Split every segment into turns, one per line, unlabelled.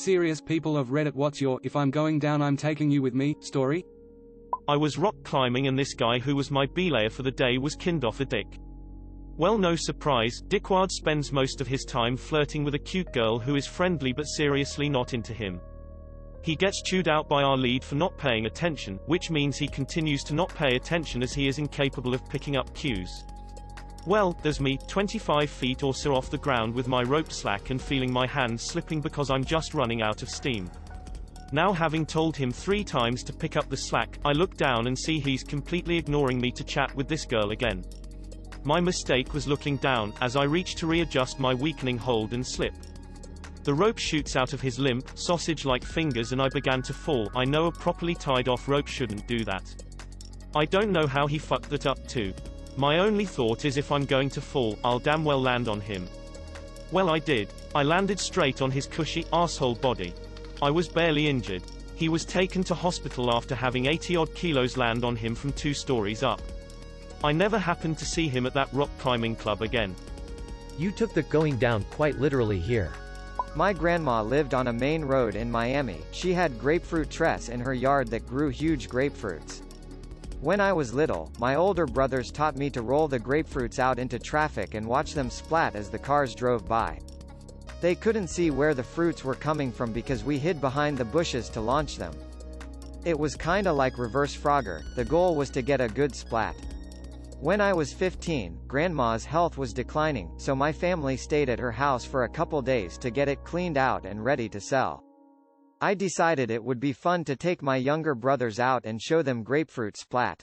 serious, people of Reddit? What's your "if I'm going down I'm taking you with me" story?
I was rock climbing and this guy who was my belayer for the day was kinned off a dick. Well, no surprise, Dickwad spends most of his time flirting with a cute girl who is friendly but seriously not into him. He gets chewed out by our lead for not paying attention, which means he continues to not pay attention as he is incapable of picking up cues. Well, there's me, 25 feet or so off the ground with my rope slack and feeling my hands slipping because I'm just running out of steam. Now, having told him 3 times to pick up the slack, I look down and see he's completely ignoring me to chat with this girl again. My mistake was looking down, as I reach to readjust my weakening hold and slip. The rope shoots out of his limp, sausage-like fingers and I began to fall. I know a properly tied off rope shouldn't do that. I don't know how he fucked that up too. My only thought is if I'm going to fall, I'll damn well land on him. Well, I did. I landed straight on his cushy, arsehole body. I was barely injured. He was taken to hospital after having 80-odd kilos land on him from 2 stories up. I never happened to see him at that rock climbing club again.
You took the going down quite literally here.
My grandma lived on a main road in Miami. She had grapefruit trees in her yard that grew huge grapefruits. When I was little, my older brothers taught me to roll the grapefruits out into traffic and watch them splat as the cars drove by. They couldn't see where the fruits were coming from because we hid behind the bushes to launch them. It was kinda like reverse Frogger. The goal was to get a good splat. When I was 15, Grandma's health was declining, so my family stayed at her house for a couple days to get it cleaned out and ready to sell. I decided it would be fun to take my younger brothers out and show them grapefruit splat.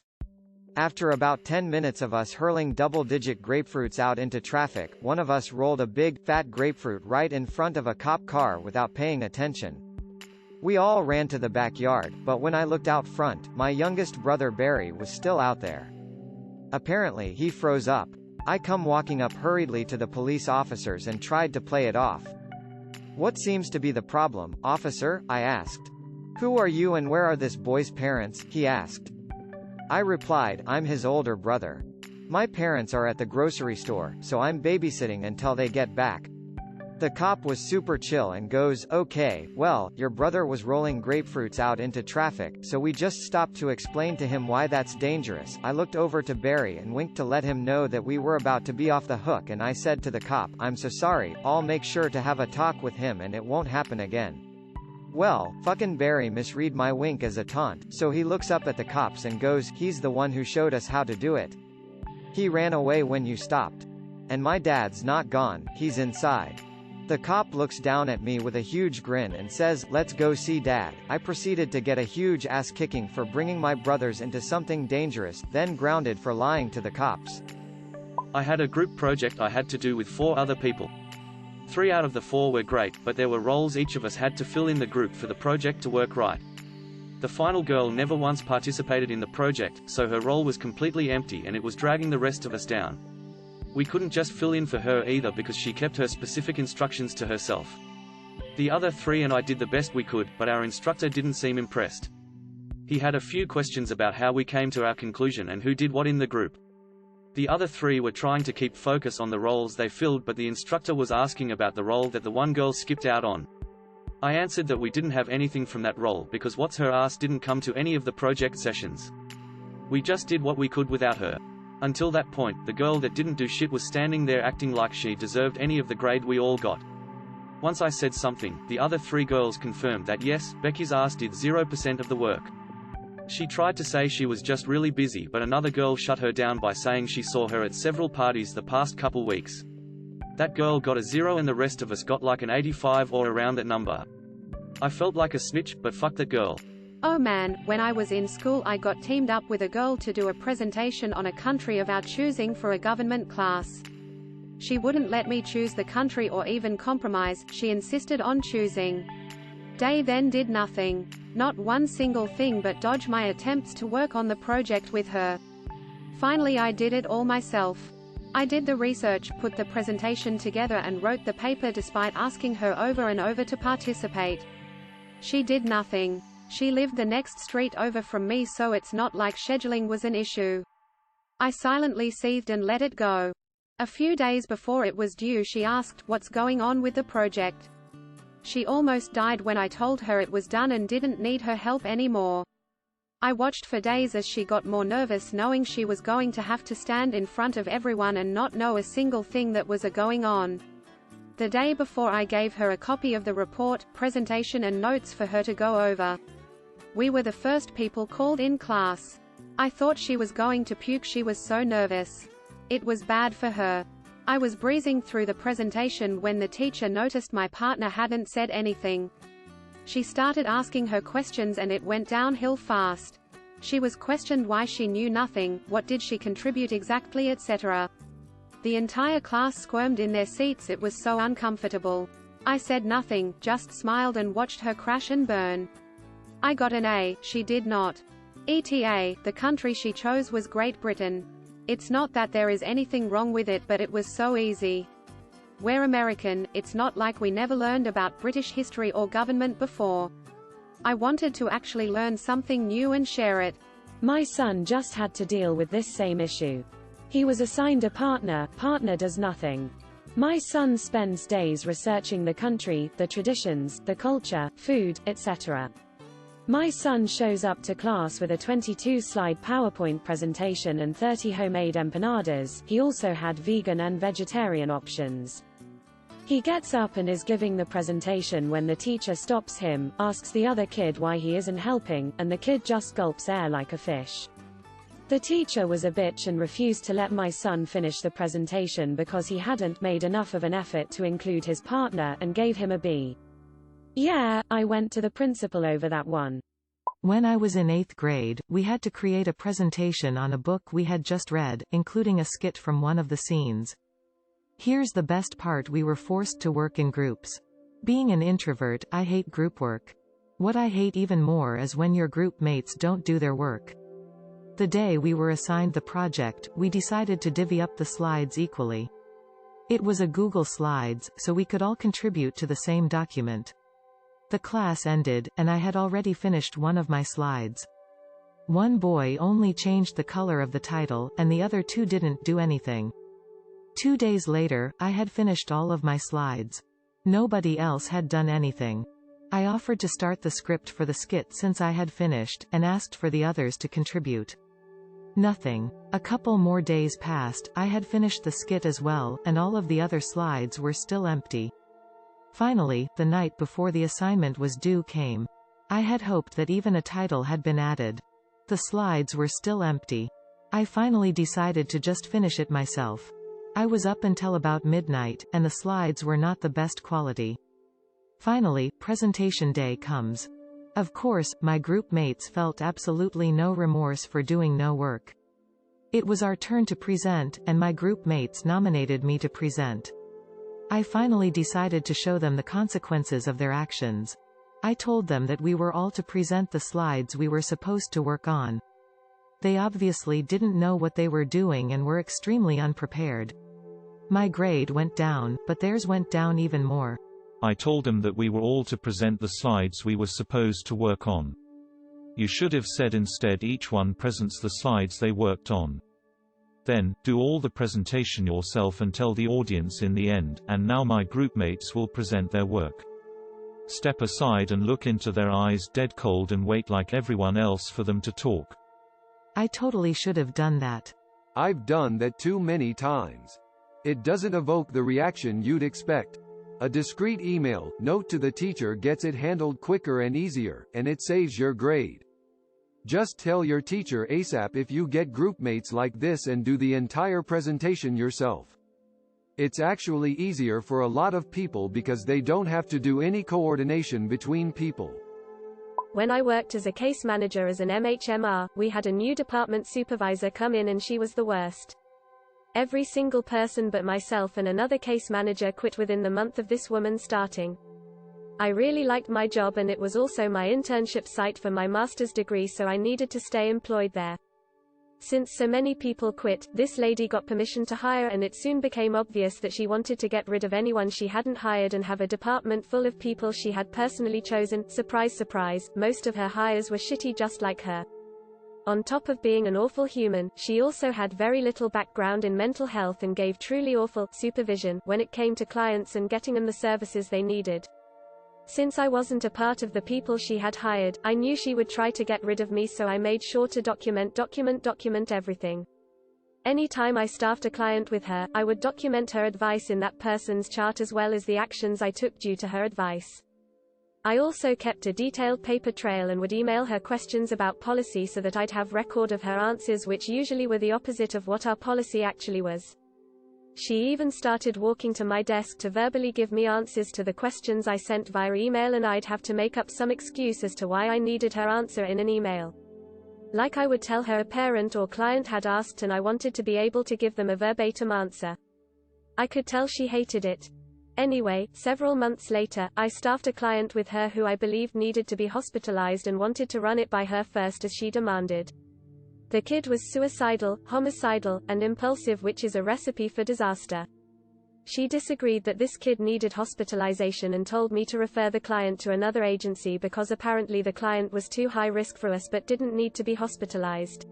After about 10 minutes of us hurling double-digit grapefruits out into traffic, one of us rolled a big, fat grapefruit right in front of a cop car without paying attention. We all ran to the backyard, but when I looked out front, my youngest brother Barry was still out there. Apparently he froze up. I come walking up hurriedly to the police officers and tried to play it off. "What seems to be the problem, officer?" I asked. "Who are you and where are this boy's parents?" he asked. I replied, "I'm his older brother. My parents are at the grocery store, so I'm babysitting until they get back." The cop was super chill and goes, "Okay, well, your brother was rolling grapefruits out into traffic, so we just stopped to explain to him why that's dangerous." I looked over to Barry and winked to let him know that we were about to be off the hook, and I said to the cop, "I'm so sorry, I'll make sure to have a talk with him and it won't happen again." Well, fucking Barry misread my wink as a taunt, so he looks up at the cops and goes, "He's the one who showed us how to do it. He ran away when you stopped. And my dad's not gone, he's inside." The cop looks down at me with a huge grin and says, "Let's go see Dad." I proceeded to get a huge ass kicking for bringing my brothers into something dangerous, then grounded for lying to the cops.
I had a group project I had to do with 4 other people. 3 out of the 4 were great, but there were roles each of us had to fill in the group for the project to work right. The final girl never once participated in the project, so her role was completely empty and it was dragging the rest of us down. We couldn't just fill in for her either because she kept her specific instructions to herself. The other 3 and I did the best we could, but our instructor didn't seem impressed. He had a few questions about how we came to our conclusion and who did what in the group. The other 3 were trying to keep focus on the roles they filled, but the instructor was asking about the role that the one girl skipped out on. I answered that we didn't have anything from that role because what's her ass didn't come to any of the project sessions. We just did what we could without her. Until that point, the girl that didn't do shit was standing there acting like she deserved any of the grade we all got. Once I said something, the other 3 girls confirmed that yes, Becky's ass did 0% of the work. She tried to say she was just really busy, but another girl shut her down by saying she saw her at several parties the past couple weeks. That girl got a 0 and the rest of us got like an 85 or around that number. I felt like a snitch, but fuck that girl.
Oh man, when I was in school I got teamed up with a girl to do a presentation on a country of our choosing for a government class. She wouldn't let me choose the country or even compromise, she insisted on choosing. Day then did nothing. Not one single thing but dodge my attempts to work on the project with her. Finally I did it all myself. I did the research, put the presentation together and wrote the paper despite asking her over and over to participate. She did nothing. She lived the next street over from me, so it's not like scheduling was an issue. I silently seethed and let it go. A few days before it was due she asked, "What's going on with the project?" She almost died when I told her it was done and didn't need her help anymore. I watched for days as she got more nervous, knowing she was going to have to stand in front of everyone and not know a single thing that was going on. The day before, I gave her a copy of the report, presentation and notes for her to go over. We were the first people called in class. I thought she was going to puke, she was so nervous. It was bad for her. I was breezing through the presentation when the teacher noticed my partner hadn't said anything. She started asking her questions and it went downhill fast. She was questioned why she knew nothing, what did she contribute exactly, etc. The entire class squirmed in their seats, it was so uncomfortable. I said nothing, just smiled and watched her crash and burn. I got an A, she did not. ETA, the country she chose was Great Britain. It's not that there is anything wrong with it, but it was so easy. We're American, it's not like we never learned about British history or government before. I wanted to actually learn something new and share it.
My son just had to deal with this same issue. He was assigned a partner does nothing. My son spends days researching the country, the traditions, the culture, food, etc. My son shows up to class with a 22-slide PowerPoint presentation and 30 homemade empanadas. He also had vegan and vegetarian options. He gets up and is giving the presentation when the teacher stops him, asks the other kid why he isn't helping, and the kid just gulps air like a fish. The teacher was a bitch and refused to let my son finish the presentation because he hadn't made enough of an effort to include his partner, and gave him a B. Yeah, I went to the principal over that one.
When I was in 8th grade, we had to create a presentation on a book we had just read, including a skit from one of the scenes. Here's the best part: we were forced to work in groups. Being an introvert, I hate group work. What I hate even more is when your group mates don't do their work. The day we were assigned the project, we decided to divvy up the slides equally. It was a Google Slides, so we could all contribute to the same document. The class ended, and I had already finished one of my slides. One boy only changed the color of the title, and the other two didn't do anything. 2 days later, I had finished all of my slides. Nobody else had done anything. I offered to start the script for the skit since I had finished, and asked for the others to contribute. Nothing. A couple more days passed, I had finished the skit as well, and all of the other slides were still empty. Finally, the night before the assignment was due came. I had hoped that even a title had been added. The slides were still empty. I finally decided to just finish it myself. I was up until about midnight, and the slides were not the best quality. Finally, presentation day comes. Of course, my group mates felt absolutely no remorse for doing no work. It was our turn to present, and my group mates nominated me to present. I finally decided to show them the consequences of their actions. I told them that we were all to present the slides we were supposed to work on. They obviously didn't know what they were doing and were extremely unprepared. My grade went down, but theirs went down even more.
I told them that we were all to present the slides we were supposed to work on. You should have said instead each one presents the slides they worked on. Then, do all the presentation yourself and tell the audience in the end, and now my groupmates will present their work. Step aside and look into their eyes dead cold and wait like everyone else for them to talk.
I totally should have done that.
I've done that too many times. It doesn't evoke the reaction you'd expect. A discreet email note to the teacher gets it handled quicker and easier, and it saves your grade. Just tell your teacher ASAP if you get groupmates like this and do the entire presentation yourself. It's actually easier for a lot of people because they don't have to do any coordination between people.
When I worked as a case manager as an MHMR, we had a new department supervisor come in and she was the worst. Every single person but myself and another case manager quit within the month of this woman starting. I really liked my job and it was also my internship site for my master's degree, so I needed to stay employed there. Since so many people quit, this lady got permission to hire, and it soon became obvious that she wanted to get rid of anyone she hadn't hired and have a department full of people she had personally chosen. Surprise, surprise, most of her hires were shitty just like her. On top of being an awful human, she also had very little background in mental health and gave truly awful supervision when it came to clients and getting them the services they needed.
Since I wasn't a part of the people she had hired, I knew she would try to get rid of me, so I made sure to document everything. Anytime I staffed a client with her, I would document her advice in that person's chart as well as the actions I took due to her advice. I also kept a detailed paper trail and would email her questions about policy so that I'd have record of her answers, which usually were the opposite of what our policy actually was. She even started walking to my desk to verbally give me answers to the questions I sent via email, and I'd have to make up some excuse as to why I needed her answer in an email. Like I would tell her a parent or client had asked and I wanted to be able to give them a verbatim answer. I could tell she hated it. Anyway, several months later, I staffed a client with her who I believed needed to be hospitalized and wanted to run it by her first as she demanded. The kid was suicidal, homicidal, and impulsive, which is a recipe for disaster. She disagreed that this kid needed hospitalization and told me to refer the client to another agency because apparently the client was too high risk for us but didn't need to be hospitalized.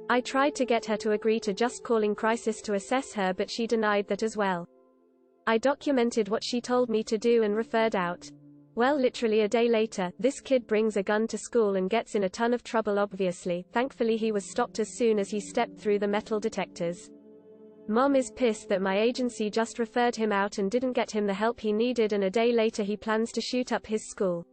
I tried to get her to agree to just calling crisis to assess her, but she denied that as well. I documented what she told me to do and referred out. Well, literally a day later, this kid brings a gun to school and gets in a ton of trouble obviously. Thankfully he was stopped as soon as he stepped through the metal detectors. Mom is pissed that my agency just referred him out and didn't get him the help he needed, and a day later he plans to shoot up his school.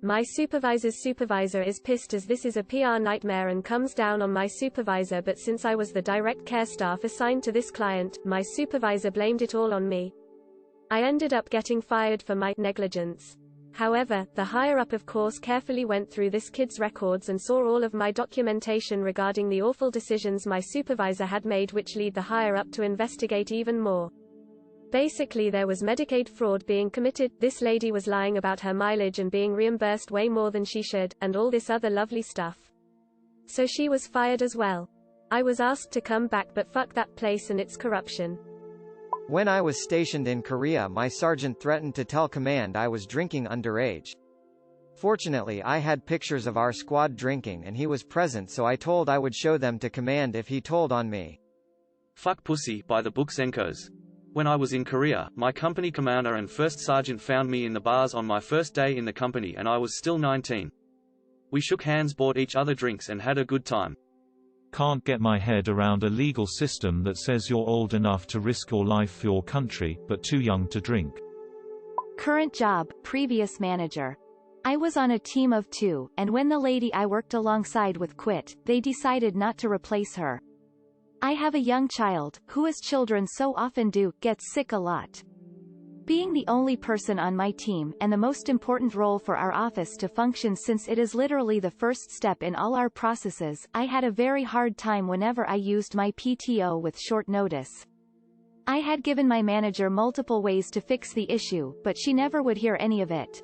My supervisor's supervisor is pissed as this is a PR nightmare and comes down on my supervisor, but since I was the direct care staff assigned to this client, my supervisor blamed it all on me. I ended up getting fired for my negligence. However, the higher-up of course carefully went through this kid's records and saw all of my documentation regarding the awful decisions my supervisor had made, which lead the higher-up to investigate even more. Basically there was Medicaid fraud being committed, this lady was lying about her mileage and being reimbursed way more than she should, and all this other lovely stuff. So she was fired as well. I was asked to come back, but fuck that place and its corruption.
When I was stationed in Korea, my sergeant threatened to tell command I was drinking underage. Fortunately I had pictures of our squad drinking and he was present, so I told I would show them to command if he told on me.
Fuck pussy, by the book Zenkos. When I was in Korea, my company commander and first sergeant found me in the bars on my first day in the company and I was still 19. We shook hands, bought each other drinks and had a good time.
Can't get my head around a legal system that says you're old enough to risk your life for your country, but too young to drink.
Current job, previous manager. I was on a team of 2, and when the lady I worked alongside with quit, they decided not to replace her. I have a young child, who as children so often do, gets sick a lot. Being the only person on my team, and the most important role for our office to function since it is literally the first step in all our processes, I had a very hard time whenever I used my PTO with short notice. I had given my manager multiple ways to fix the issue, but she never would hear any of it.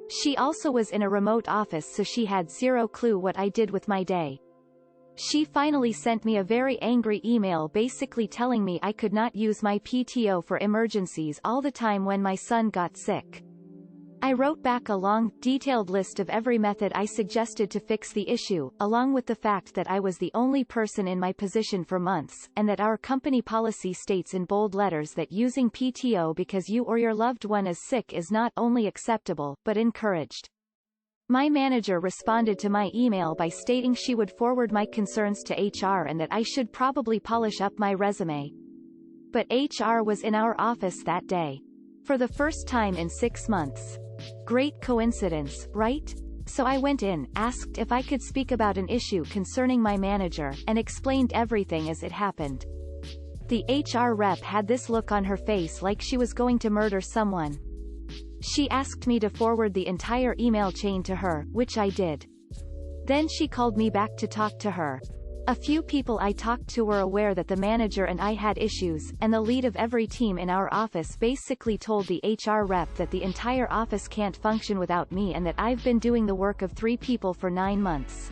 She also was in a remote office, so she had zero clue what I did with my day. She finally sent me a very angry email basically telling me I could not use my PTO for emergencies all the time when my son got sick. I wrote back a long, detailed list of every method I suggested to fix the issue, along with the fact that I was the only person in my position for months, and that our company policy states in bold letters that using PTO because you or your loved one is sick is not only acceptable, but encouraged. My manager responded to my email by stating she would forward my concerns to HR and that I should probably polish up my resume. But HR was in our office that day. For the first time in 6 months. Great coincidence, right? So I went in, asked if I could speak about an issue concerning my manager, and explained everything as it happened. The HR rep had this look on her face like she was going to murder someone. She asked me to forward the entire email chain to her, which I did. Then she called me back to talk to her. A few people I talked to were aware that the manager and I had issues, and the lead of every team in our office basically told the HR rep that the entire office can't function without me and that I've been doing the work of 3 people for 9 months.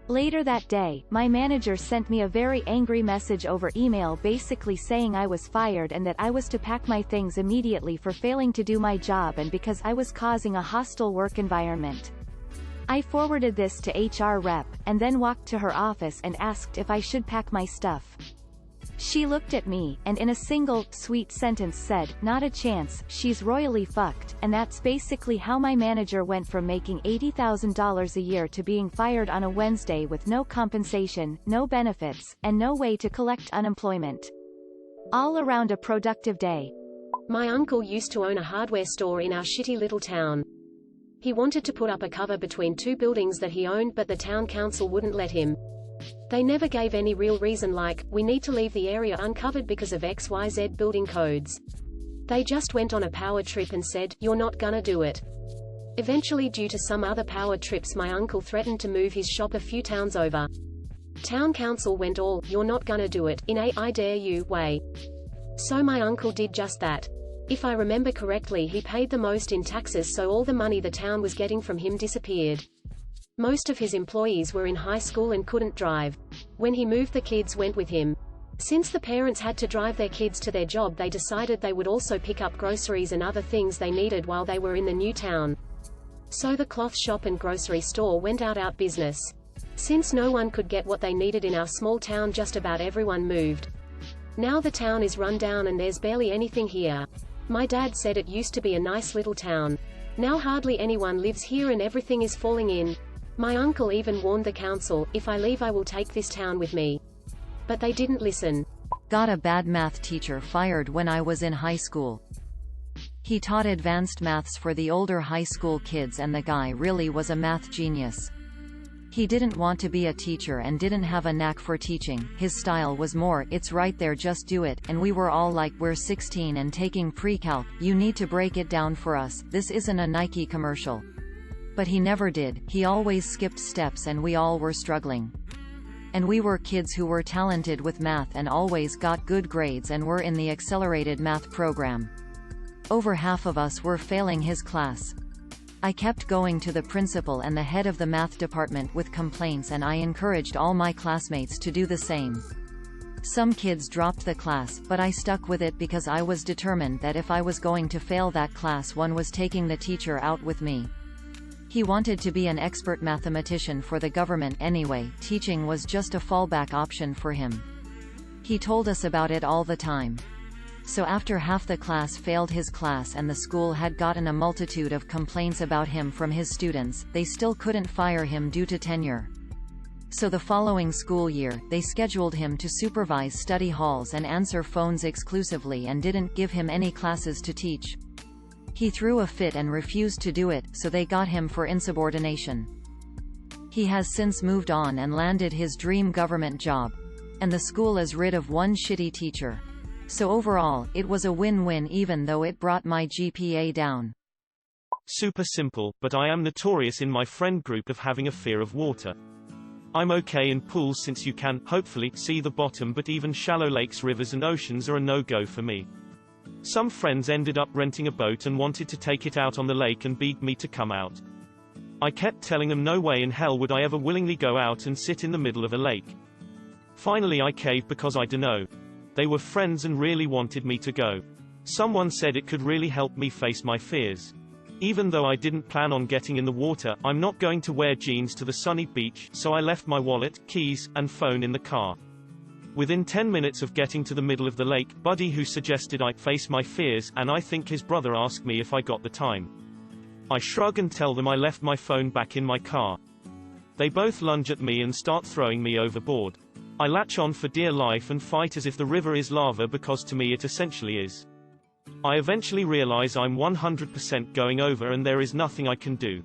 Later that day, my manager sent me a very angry message over email basically saying I was fired and that I was to pack my things immediately for failing to do my job and because I was causing a hostile work environment. I forwarded this to HR rep, and then walked to her office and asked if I should pack my stuff. She looked at me, and in a single, sweet sentence said, "Not a chance, she's royally fucked," and that's basically how my manager went from making $80,000 a year to being fired on a Wednesday with no compensation, no benefits, and no way to collect unemployment. All around a productive day.
My uncle used to own a hardware store in our shitty little town. He wanted to put up a cover between two buildings that he owned, but the town council wouldn't let him. They never gave any real reason like, "We need to leave the area uncovered because of XYZ building codes." They just went on a power trip and said, "You're not gonna do it." Eventually, due to some other power trips, my uncle threatened to move his shop a few towns over. Town council went all, "You're not gonna do it," in a "I dare you" way. So my uncle did just that. If I remember correctly, he paid the most in taxes, so all the money the town was getting from him disappeared. Most of his employees were in high school and couldn't drive. When he moved, the kids went with him. Since the parents had to drive their kids to their job, they decided they would also pick up groceries and other things they needed while they were in the new town. So the cloth shop and grocery store went out business. Since no one could get what they needed in our small town, just about everyone moved. Now the town is run down and there's barely anything here. My dad said it used to be a nice little town. Now hardly anyone lives here and everything is falling in. My uncle even warned the council, "If I leave, I will take this town with me." But they didn't listen.
Got a bad math teacher fired when I was in high school. He taught advanced maths for the older high school kids, and the guy really was a math genius. He didn't want to be a teacher and didn't have a knack for teaching. His style was more, "It's right there, just do it," and we were all like, "We're 16 and taking pre-calc, you need to break it down for us, this isn't a Nike commercial." But he never did, he always skipped steps and we all were struggling. And we were kids who were talented with math and always got good grades and were in the accelerated math program. Over half of us were failing his class. I kept going to the principal and the head of the math department with complaints, and I encouraged all my classmates to do the same. Some kids dropped the class, but I stuck with it because I was determined that if I was going to fail that class, one was taking the teacher out with me. He wanted to be an expert mathematician for the government anyway, teaching was just a fallback option for him. He told us about it all the time. So after half the class failed his class and the school had gotten a multitude of complaints about him from his students, they still couldn't fire him due to tenure. So the following school year, they scheduled him to supervise study halls and answer phones exclusively and didn't give him any classes to teach. He threw a fit and refused to do it, so they got him for insubordination. He has since moved on and landed his dream government job. And the school is rid of one shitty teacher. So overall, it was a win-win, even though it brought my GPA down.
Super simple, but I am notorious in my friend group of having a fear of water. I'm okay in pools since you can, hopefully, see the bottom, but even shallow lakes, rivers and oceans are a no-go for me. Some friends ended up renting a boat and wanted to take it out on the lake and begged me to come out. I kept telling them no way in hell would I ever willingly go out and sit in the middle of a lake. Finally I caved because I dunno. They were friends and really wanted me to go. Someone said it could really help me face my fears. Even though I didn't plan on getting in the water, I'm not going to wear jeans to the sunny beach, so I left my wallet, keys, and phone in the car. Within 10 minutes of getting to the middle of the lake, Buddy, who suggested I face my fears, and I think his brother, asked me if I got the time. I shrug and tell them I left my phone back in my car. They both lunge at me and start throwing me overboard. I latch on for dear life and fight as if the river is lava, because to me it essentially is. I eventually realize I'm 100% going over and there is nothing I can do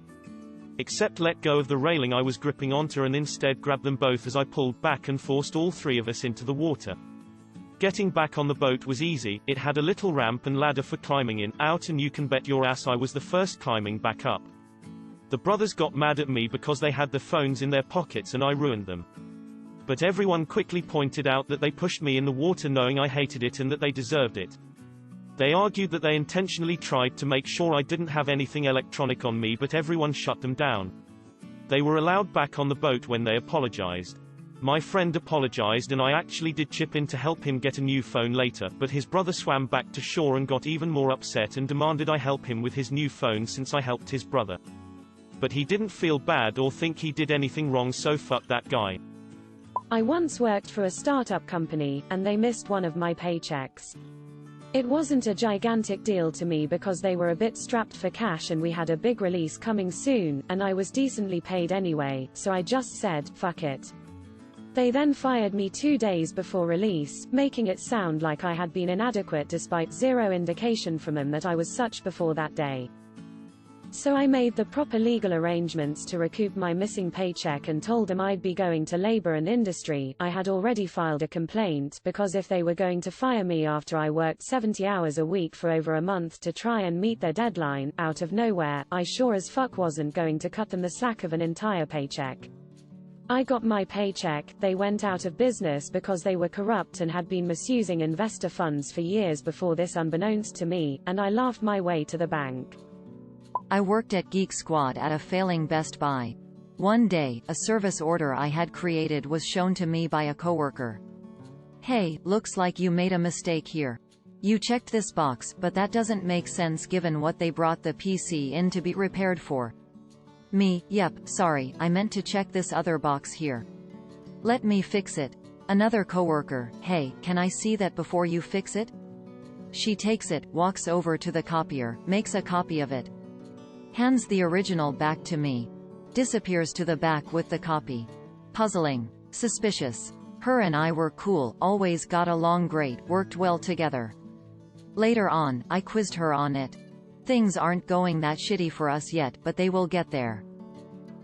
except let go of the railing I was gripping onto and instead grab them both as I pulled back and forced all three of us into the water. Getting back on the boat was easy, it had a little ramp and ladder for climbing in, out, and you can bet your ass I was the first climbing back up. The brothers got mad at me because they had their phones in their pockets and I ruined them. But everyone quickly pointed out that they pushed me in the water knowing I hated it and that they deserved it. They argued that they intentionally tried to make sure I didn't have anything electronic on me, but everyone shut them down. They were allowed back on the boat when they apologized. My friend apologized and I actually did chip in to help him get a new phone later, but his brother swam back to shore and got even more upset and demanded I help him with his new phone since I helped his brother. But he didn't feel bad or think he did anything wrong, so fuck that guy.
I once worked for a startup company, and they missed one of my paychecks. It wasn't a gigantic deal to me because they were a bit strapped for cash and we had a big release coming soon, and I was decently paid anyway, so I just said, fuck it. They then fired me 2 days before release, making it sound like I had been inadequate despite zero indication from them that I was such before that day. So I made the proper legal arrangements to recoup my missing paycheck and told them I'd be going to labor and industry. I had already filed a complaint, because if they were going to fire me after I worked 70 hours a week for over a month to try and meet their deadline, out of nowhere, I sure as fuck wasn't going to cut them the slack of an entire paycheck. I got my paycheck, they went out of business because they were corrupt and had been misusing investor funds for years before this unbeknownst to me, and I laughed my way to the bank.
I worked at Geek Squad at a failing Best Buy. One day, a service order I had created was shown to me by a coworker. Hey, looks like you made a mistake here. You checked this box, but that doesn't make sense given what they brought the PC in to be repaired for. Me, yep, sorry, I meant to check this other box here. Let me fix it. Another coworker, hey, can I see that before you fix it? She takes it, walks over to the copier, makes a copy of it. Hands the original back to me. Disappears to the back with the copy. Puzzling. Suspicious. Her and I were cool, always got along great, worked well together. Later on, I quizzed her on it. Things aren't going that shitty for us yet, but they will get there.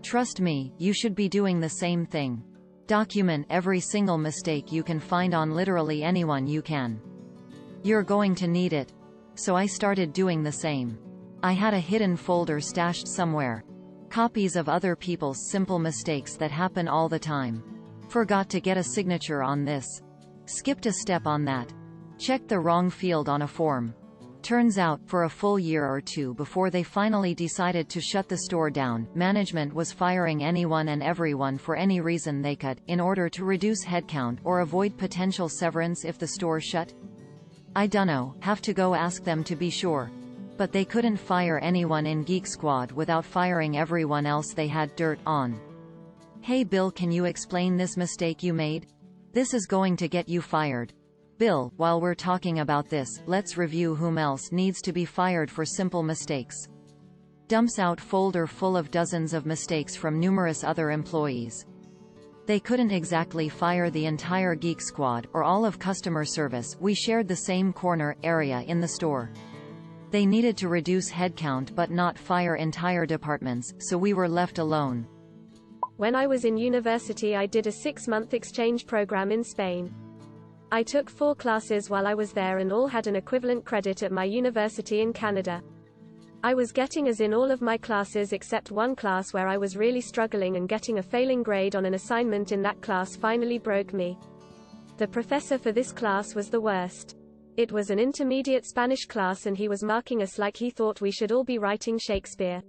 Trust me, you should be doing the same thing. Document every single mistake you can find on literally anyone you can. You're going to need it. So I started doing the same. I had a hidden folder stashed somewhere. Copies of other people's simple mistakes that happen all the time. Forgot to get a signature on this. Skipped a step on that. Checked the wrong field on a form. Turns out, for a full year or two before they finally decided to shut the store down, management was firing anyone and everyone for any reason they could, in order to reduce headcount or avoid potential severance if the store shut. I dunno, have to go ask them to be sure. But they couldn't fire anyone in Geek Squad without firing everyone else they had dirt on. Hey Bill, can you explain this mistake you made? This is going to get you fired. Bill, while we're talking about this, let's review whom else needs to be fired for simple mistakes. Dumps out folder full of dozens of mistakes from numerous other employees. They couldn't exactly fire the entire Geek Squad, or all of customer service, we shared the same corner area in the store. They needed to reduce headcount but not fire entire departments, so we were left alone.
When I was in university, I did a 6-month exchange program in Spain. I took 4 classes while I was there and all had an equivalent credit at my university in Canada. I was getting A's in all of my classes except one class where I was really struggling, and getting a failing grade on an assignment in that class finally broke me. The professor for this class was the worst. It was an intermediate Spanish class and he was marking us like he thought we should all be writing Shakespeare.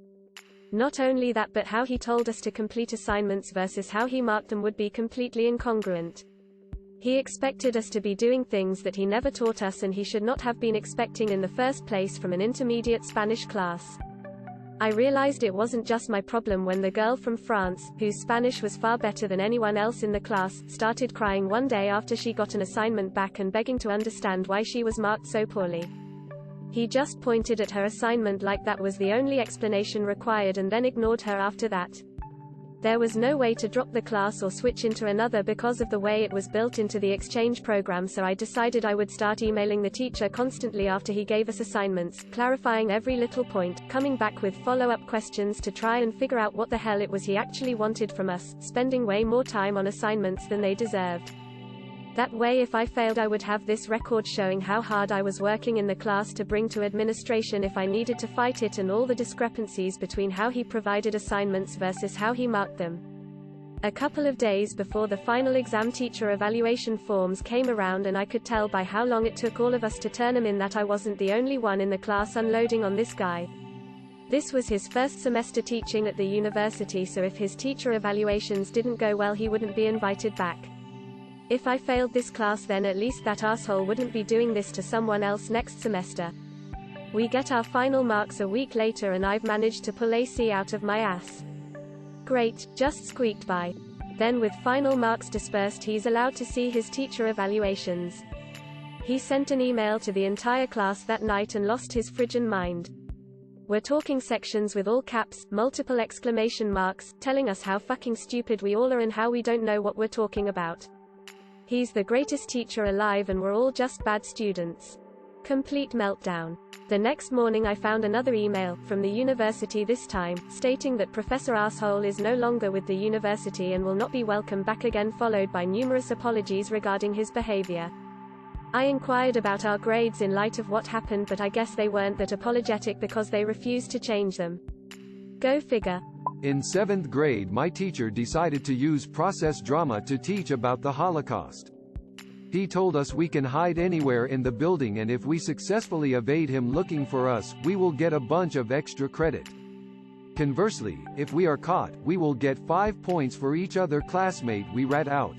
Not only that, but how he told us to complete assignments versus how he marked them would be completely incongruent. He expected us to be doing things that he never taught us and he should not have been expecting in the first place from an intermediate Spanish class. I realized it wasn't just my problem when the girl from France, whose Spanish was far better than anyone else in the class, started crying one day after she got an assignment back and begging to understand why she was marked so poorly. He just pointed at her assignment like that was the only explanation required and then ignored her after that. There was no way to drop the class or switch into another because of the way it was built into the exchange program, so I decided I would start emailing the teacher constantly after he gave us assignments, clarifying every little point, coming back with follow-up questions to try and figure out what the hell it was he actually wanted from us, spending way more time on assignments than they deserved. That way, if I failed, I would have this record showing how hard I was working in the class to bring to administration if I needed to fight it, and all the discrepancies between how he provided assignments versus how he marked them. A couple of days before the final exam, teacher evaluation forms came around and I could tell by how long it took all of us to turn them in that I wasn't the only one in the class unloading on this guy. This was his first semester teaching at the university, so if his teacher evaluations didn't go well, he wouldn't be invited back. If I failed this class, then at least that asshole wouldn't be doing this to someone else next semester. We get our final marks a week later and I've managed to pull AC out of my ass. Great, just squeaked by. Then with final marks dispersed he's allowed to see his teacher evaluations. He sent an email to the entire class that night and lost his friggin' mind. We're talking sections with all caps, multiple exclamation marks, telling us how fucking stupid we all are and how we don't know what we're talking about. He's the greatest teacher alive and we're all just bad students. Complete meltdown. The next morning I found another email, from the university this time, stating that Professor Asshole is no longer with the university and will not be welcome back again, followed by numerous apologies regarding his behavior. I inquired about our grades in light of what happened, but I guess they weren't that apologetic because they refused to change them. Go figure.
In 7th grade my teacher decided to use process drama to teach about the Holocaust. He told us we can hide anywhere in the building and if we successfully evade him looking for us, we will get a bunch of extra credit. Conversely, if we are caught, we will get 5 points for each other classmate we rat out.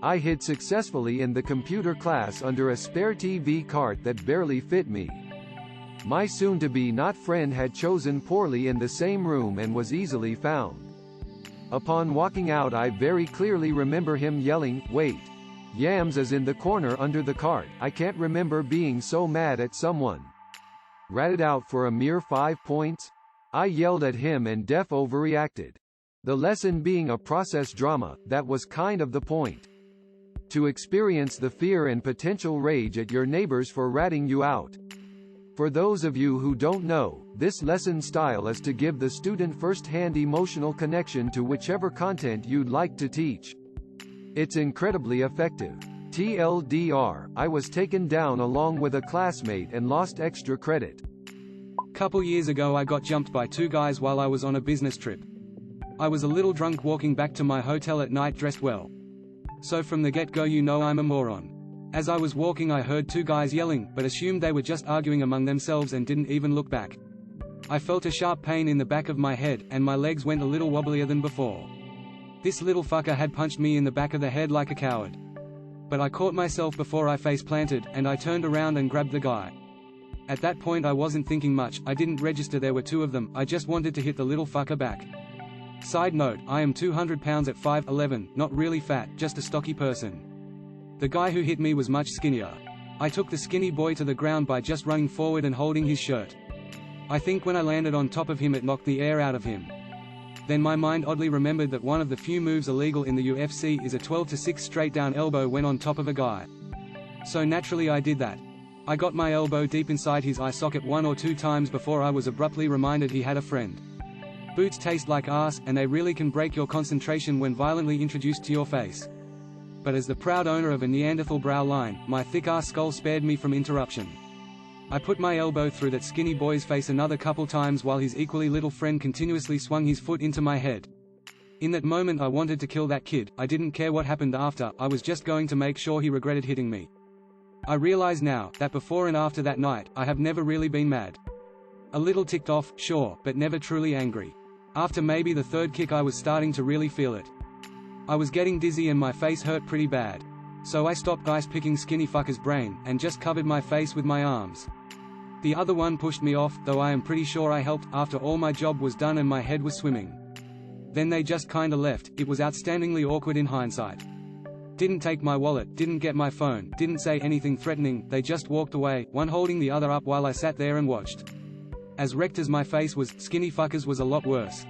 I hid successfully in the computer class under a spare TV cart that barely fit me. My soon-to-be not friend had chosen poorly in the same room and was easily found. Upon walking out I very clearly remember him yelling, "Wait! Yams is in the corner under the cart." I can't remember being so mad at someone. Ratted out for a mere 5 points? I yelled at him and Def overreacted. The lesson being a process drama, that was kind of the point. To experience the fear and potential rage at your neighbors for ratting you out. For those of you who don't know, this lesson style is to give the student first-hand emotional connection to whichever content you'd like to teach. It's incredibly effective. TLDR, I was taken down along with a classmate and lost extra credit.
Couple years ago I got jumped by 2 guys while I was on a business trip. I was a little drunk walking back to my hotel at night dressed well. So from the get-go you know I'm a moron. As I was walking I heard 2 guys yelling, but assumed they were just arguing among themselves and didn't even look back. I felt a sharp pain in the back of my head, and my legs went a little wobblier than before. This little fucker had punched me in the back of the head like a coward. But I caught myself before I face planted, and I turned around and grabbed the guy. At that point I wasn't thinking much, I didn't register there were 2 of them, I just wanted to hit the little fucker back. Side note, I am 200 pounds at 5'11", not really fat, just a stocky person. The guy who hit me was much skinnier. I took the skinny boy to the ground by just running forward and holding his shirt. I think when I landed on top of him it knocked the air out of him. Then my mind oddly remembered that one of the few moves illegal in the UFC is a 12-6 straight down elbow when on top of a guy. So naturally I did that. I got my elbow deep inside his eye socket 1 or 2 times before I was abruptly reminded he had a friend. Boots taste like ass, and they really can break your concentration when violently introduced to your face. But as the proud owner of a Neanderthal brow line, my thick-ass skull spared me from interruption. I put my elbow through that skinny boy's face another couple times while his equally little friend continuously swung his foot into my head. In that moment I wanted to kill that kid, I didn't care what happened after, I was just going to make sure he regretted hitting me. I realize now, that before and after that night, I have never really been mad. A little ticked off, sure, but never truly angry. After maybe the 3rd kick I was starting to really feel it. I was getting dizzy and my face hurt pretty bad. So I stopped ice-picking skinny fucker's brain, and just covered my face with my arms. The other one pushed me off, though I am pretty sure I helped, after all my job was done and my head was swimming. Then they just kinda left, it was outstandingly awkward in hindsight. Didn't take my wallet, didn't get my phone, didn't say anything threatening, they just walked away, one holding the other up while I sat there and watched. As wrecked as my face was, skinny fuckers was a lot worse.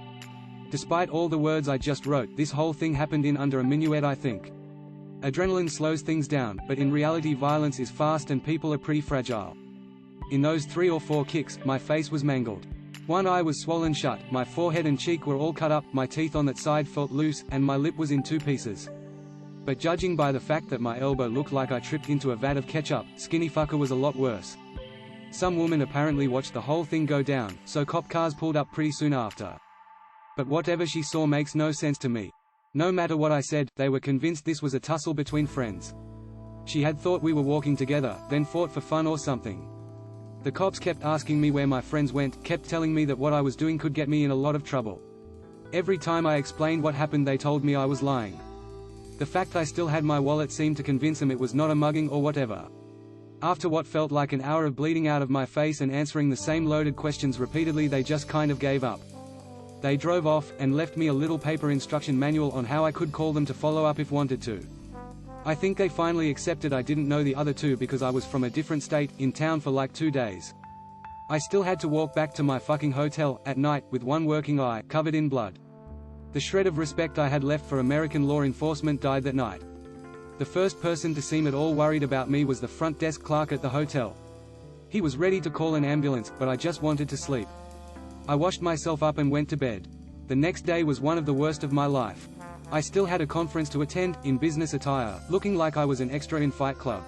Despite all the words I just wrote, this whole thing happened in under a minuet I think. Adrenaline slows things down, but in reality violence is fast and people are pretty fragile. In those 3 or 4 kicks, my face was mangled. One eye was swollen shut, my forehead and cheek were all cut up, my teeth on that side felt loose, and my lip was in 2 pieces. But judging by the fact that my elbow looked like I tripped into a vat of ketchup, skinny fucker was a lot worse. Some woman apparently watched the whole thing go down, so cop cars pulled up pretty soon after. But whatever she saw makes no sense to me. No matter what I said, they were convinced this was a tussle between friends. She had thought we were walking together, then fought for fun or something. The cops kept asking me where my friends went, kept telling me that what I was doing could get me in a lot of trouble. Every time I explained what happened they told me I was lying. The fact I still had my wallet seemed to convince them it was not a mugging or whatever. After what felt like an hour of bleeding out of my face and answering the same loaded questions repeatedly they just kind of gave up. They drove off, and left me a little paper instruction manual on how I could call them to follow up if wanted to. I think they finally accepted I didn't know the other two because I was from a different state, in town for like 2 days. I still had to walk back to my fucking hotel, at night, with one working eye, covered in blood. The shred of respect I had left for American law enforcement died that night. The first person to seem at all worried about me was the front desk clerk at the hotel. He was ready to call an ambulance, but I just wanted to sleep. I washed myself up and went to bed. The next day was one of the worst of my life. I still had a conference to attend, in business attire, looking like I was an extra in Fight Club.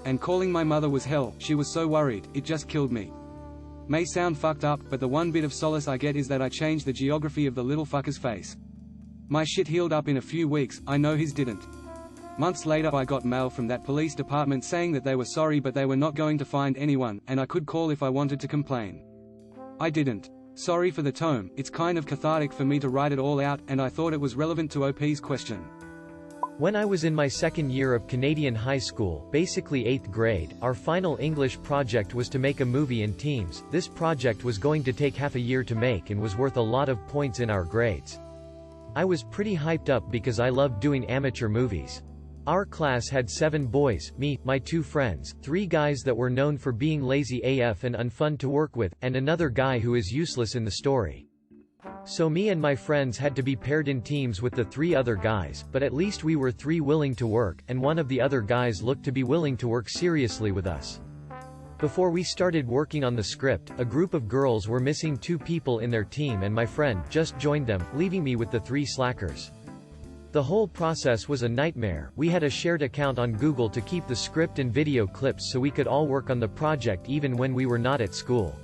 And calling my mother was hell, she was so worried, it just killed me. May sound fucked up, but the one bit of solace I get is that I changed the geography of the little fucker's face. My shit healed up in a few weeks, I know his didn't. Months later I got mail from that police department saying that they were sorry but they were not going to find anyone, and I could call if I wanted to complain. I didn't. Sorry for the tome, it's kind of cathartic for me to write it all out, and I thought it was relevant to OP's question.
When I was in my second year of Canadian high school, basically 8th grade, our final English project was to make a movie in teams. This project was going to take half a year to make and was worth a lot of points in our grades. I was pretty hyped up because I loved doing amateur movies. Our class had 7 boys, me, my 2 friends, 3 guys that were known for being lazy AF and unfun to work with, and another guy who is useless in the story. So me and my friends had to be paired in teams with the 3 other guys, but at least we were 3 willing to work, and one of the other guys looked to be willing to work seriously with us. Before we started working on the script, a group of girls were missing 2 people in their team and my friend just joined them, leaving me with the 3 slackers. The whole process was a nightmare. We had a shared account on Google to keep the script and video clips so we could all work on the project even when we were not at school.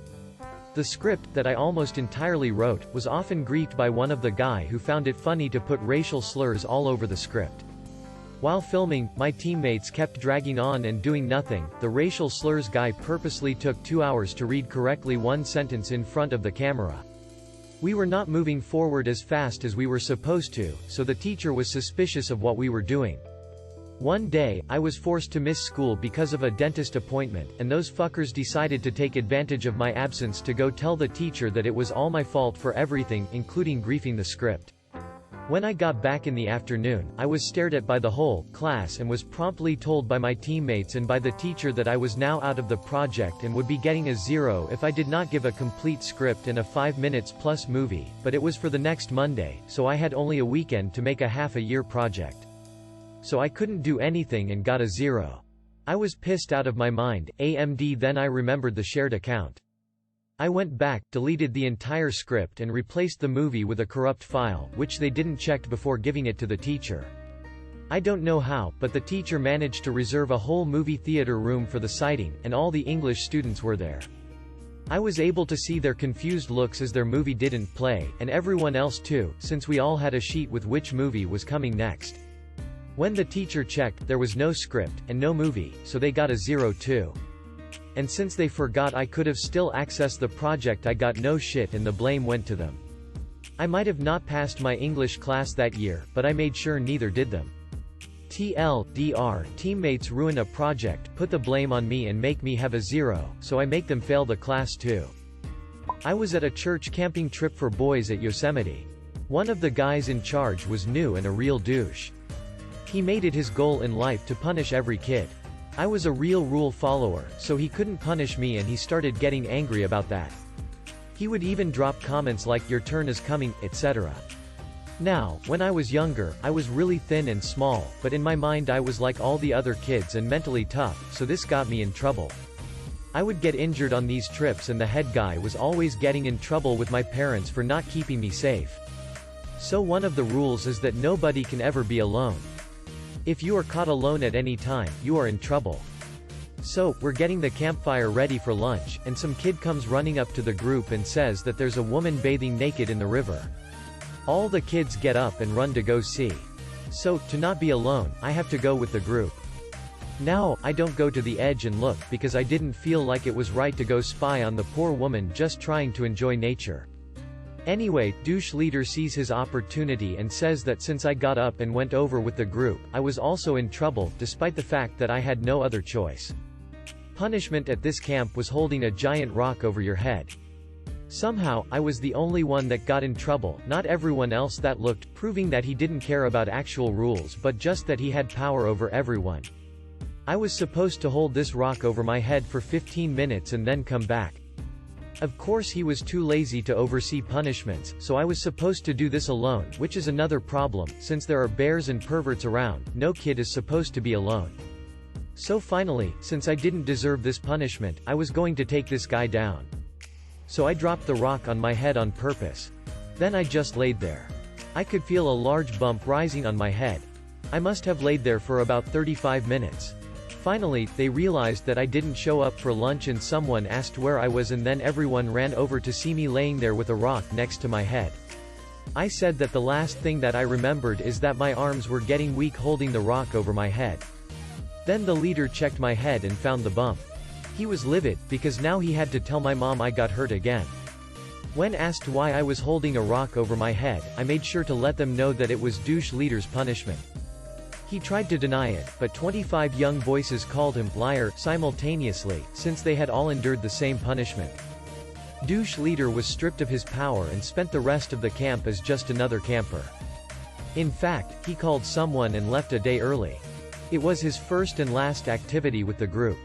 The script, that I almost entirely wrote, was often griefed by one of the guy who found it funny to put racial slurs all over the script. While filming, my teammates kept dragging on and doing nothing. The racial slurs guy purposely took 2 hours to read correctly one sentence in front of the camera. We were not moving forward as fast as we were supposed to, so the teacher was suspicious of what we were doing. One day, I was forced to miss school because of a dentist appointment, and those fuckers decided to take advantage of my absence to go tell the teacher that it was all my fault for everything, including griefing the script. When I got back in the afternoon, I was stared at by the whole class and was promptly told by my teammates and by the teacher that I was now out of the project and would be getting a 0 if I did not give a complete script and a 5 minutes plus movie, but it was for the next Monday, so I had only a weekend to make a half-a-year project. So I couldn't do anything and got a 0. I was pissed out of my mind. Then I remembered the shared account. I went back, deleted the entire script and replaced the movie with a corrupt file, which they didn't check before giving it to the teacher. I don't know how, but the teacher managed to reserve a whole movie theater room for the sighting, and all the English students were there. I was able to see their confused looks as their movie didn't play, and everyone else too, since we all had a sheet with which movie was coming next. When the teacher checked, there was no script, and no movie, so they got a 0 too. And since they forgot I could have still accessed the project, I got no shit and the blame went to them. I might have not passed my English class that year, but I made sure neither did them. TLDR, teammates ruin a project, put the blame on me and make me have a 0, so I make them fail the class too. I was at a church camping trip for boys at Yosemite. One of the guys in charge was new and a real douche. He made it his goal in life to punish every kid. I was a real rule follower, so he couldn't punish me and he started getting angry about that. He would even drop comments like "your turn is coming," etc. Now, when I was younger, I was really thin and small, but in my mind I was like all the other kids and mentally tough, so this got me in trouble. I would get injured on these trips and the head guy was always getting in trouble with my parents for not keeping me safe. So one of the rules is that nobody can ever be alone. If you are caught alone at any time, you are in trouble. So, we're getting the campfire ready for lunch, and some kid comes running up to the group and says that there's a woman bathing naked in the river. All the kids get up and run to go see. So, to not be alone, I have to go with the group. Now, I don't go to the edge and look, because I didn't feel like it was right to go spy on the poor woman just trying to enjoy nature. Anyway, douche leader sees his opportunity and says that since I got up and went over with the group, I was also in trouble, despite the fact that I had no other choice. Punishment at this camp was holding a giant rock over your head. Somehow, I was the only one that got in trouble, not everyone else that looked, proving that he didn't care about actual rules but just that he had power over everyone. I was supposed to hold this rock over my head for 15 minutes and then come back. Of course he was too lazy to oversee punishments, so I was supposed to do this alone, which is another problem, since there are bears and perverts around, no kid is supposed to be alone. So finally, since I didn't deserve this punishment, I was going to take this guy down. So I dropped the rock on my head on purpose. Then I just laid there. I could feel a large bump rising on my head. I must have laid there for about 35 minutes. Finally, they realized that I didn't show up for lunch and someone asked where I was and then everyone ran over to see me laying there with a rock next to my head. I said that the last thing that I remembered is that my arms were getting weak holding the rock over my head. Then the leader checked my head and found the bump. He was livid, because now he had to tell my mom I got hurt again. When asked why I was holding a rock over my head, I made sure to let them know that it was douche leader's punishment. He tried to deny it, but 25 young voices called him liar simultaneously, since they had all endured the same punishment. Douche leader was stripped of his power and spent the rest of the camp as just another camper. In fact, he called someone and left a day early. It was his first and last activity with the group.